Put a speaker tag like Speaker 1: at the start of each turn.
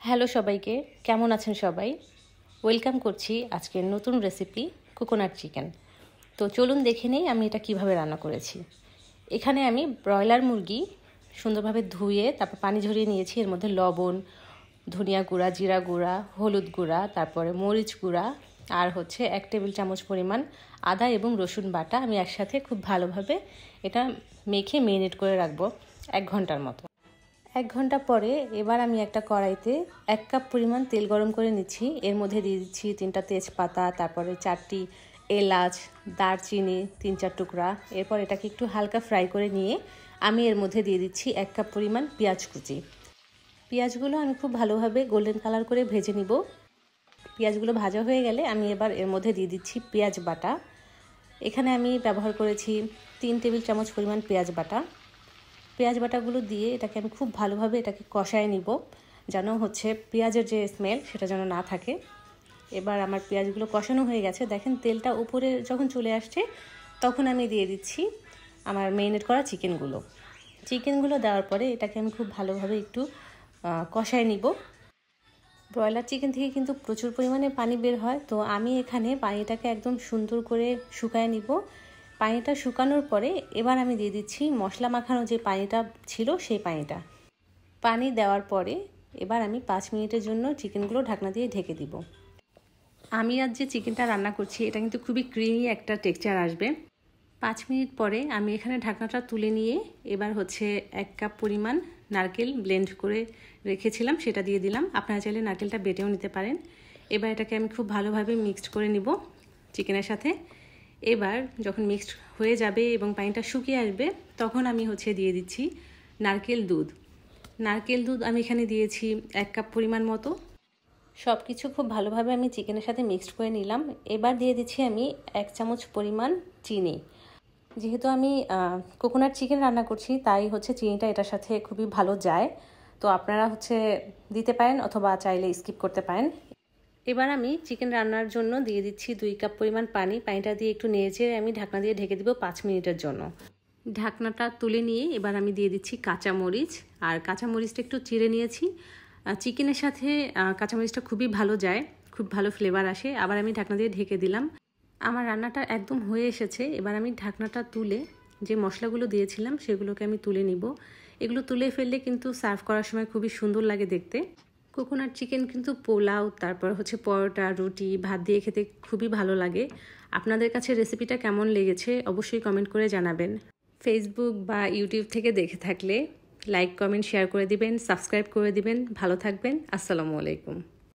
Speaker 1: Hello সবাইকে, কেমন আছেন সবাই? ওয়েলকাম করছি আজকের নতুন রেসিপি কোকোনাট চিকেন। তো চলুন দেখে নেই আমি এটা কিভাবে রান্না করেছি। এখানে আমি ব্রয়লার মুরগি সুন্দরভাবে ধুয়ে তারপর পানি ঝরিয়ে নিয়েছি। এর মধ্যে লবণ, ধনিয়া গুঁড়া, জিরা গুঁড়া, হলুদ গুঁড়া, তারপরে মরিচ গুঁড়া আর 1 টেবিল চামচ পরিমাণ আদা এবং রসুন বাটা আমি একসাথে খুব ভালোভাবে এটা মেখে মেরিনেট করে রাখবো 1 ঘন্টার মতো। 1 ঘন্টা পরে এবার আমি একটা কড়াইতে 1 কাপ পরিমাণ তেল গরম করে নিচ্ছি। এর মধ্যে দিয়ে দিচ্ছি 3টা তেজপাতা, তারপরে 4টি এলাচ, দারচিনি 3-4 টুকরা। এরপর এটাকে একটু হালকা ফ্রাই করে নিয়ে আমি এর মধ্যে দিয়ে দিচ্ছি 1 কাপ পরিমাণ পেঁয়াজ কুচি। পেঁয়াজগুলো আমি খুব ভালোভাবে গোল্ডেন কালার করে ভেজে নিব। পেঁয়াজগুলো ভাজা হয়ে গেলে আমি এবার এর মধ্যে দিয়ে দিচ্ছি পেঁয়াজ বাটা। এখানে আমি ব্যবহার করেছি 3 টেবিল চামচ পরিমাণ পেঁয়াজ বাটা। পেঁয়াজ বাটাগুলো দিয়ে এটাকে আমি খুব ভালোভাবে এটাকে কষায় নিব, যেন পেঁয়াজের যে স্মেল সেটা যেন না থাকে। এবার আমার পেঁয়াজগুলো কষানো হয়ে গেছে, দেখেন তেলটা উপরে যখন চলে আসছে তখন আমি দিয়ে দিচ্ছি আমার মেরিনেট করা চিকেনগুলো দেওয়ার পরে এটাকে আমি খুব ভালোভাবে একটু কষায় নিব। ব্রয়লার চিকেন থেকে কিন্তু প্রচুর পরিমাণে পানি বের হয়, তো আমি এখানে পানিটাকে একদম সুন্দর করে শুকায় নিব। পানিটা শুকানোর পরে এবার আমি দিয়ে দিচ্ছি মশলা মাখানো যে পানিটা ছিল সেই পানি দেওয়ার পরে এবার আমি 5 মিনিটের জন্য চিকেনগুলো ঢাকনা দিয়ে ঢেকে দিব। আমি আজ যে চিকেনটা রান্না করছি এটা কিন্তু খুবই ক্রিমি একটা টেক্সচার আসবে। 5 মিনিট পরে আমি এখানে ঢাকনাটা তুলে নিয়ে এবার 1 কাপ পরিমাণ নারকেল ব্লেন্ড করে রেখেছিলাম সেটা দিয়ে দিলাম। আপনারা চাইলে নারকেলটা বেটেও নিতে পারেন। এবার এটাকে আমি খুব ভালোভাবে মিক্সড করে নিব চিকেনের সাথে। এবার যখন মিক্সড হয়ে যাবে এবং পানিটা শুকিয়ে আসবে তখন আমি দিয়ে দিচ্ছি নারকেল দুধ আমি এখানে দিয়েছি 1 কাপ পরিমাণ মতো। সব কিছু খুব ভালোভাবে আমি চিকেনের সাথে মিক্সড করে নিলাম। এবার দিয়ে দিচ্ছি আমি 1 চামচ পরিমাণ চিনি। যেহেতু আমি কোকোনাট চিকেন রান্না করছি তাই চিনিটা এটার সাথে খুবই ভালো যায়, তো আপনারা দিতে পারেন অথবা চাইলে স্কিপ করতে পারেন। এবার আমি চিকেন রান্নার জন্য দিয়ে দিচ্ছি 2 কাপ পরিমাণ পানিটা দিয়ে একটু নেড়ে আমি ঢাকনা দিয়ে ঢেকে দিব 5 মিনিটের জন্য। ঢাকনাটা তুলে নিয়ে এবার আমি দিয়ে দিচ্ছি কাঁচামরিচ, আর কাঁচামরিচটা একটু চিড়ে নিয়েছি। চিকেনের সাথে কাঁচামরিচটা খুবই ভালো যায়, খুব ভালো ফ্লেভার আসে। আবার আমি ঢাকনা দিয়ে ঢেকে দিলাম। আমার রান্নাটা একদম হয়ে এসেছে। এবার আমি ঢাকনাটা তুলে যে মশলাগুলো দিয়েছিলাম সেগুলোকে আমি তুলে নিব। এগুলো তুলে ফেললে কিন্তু সার্ভ করার সময় খুবই সুন্দর লাগে দেখতে। কোকোনাট চিকেন কিন্তু পোলাও, তারপর পরোটা, রুটি, ভাত দিয়ে খেতে খুবই ভালো লাগে। আপনাদের কাছে রেসিপিটা কেমন লেগেছে অবশ্যই কমেন্ট করে জানাবেন। ফেসবুক বা ইউটিউব থেকে দেখে থাকলে লাইক, কমেন্ট, শেয়ার করে দিবেন, সাবস্ক্রাইব করে দিবেন। ভালো থাকবেন। আসসালামু আলাইকুম।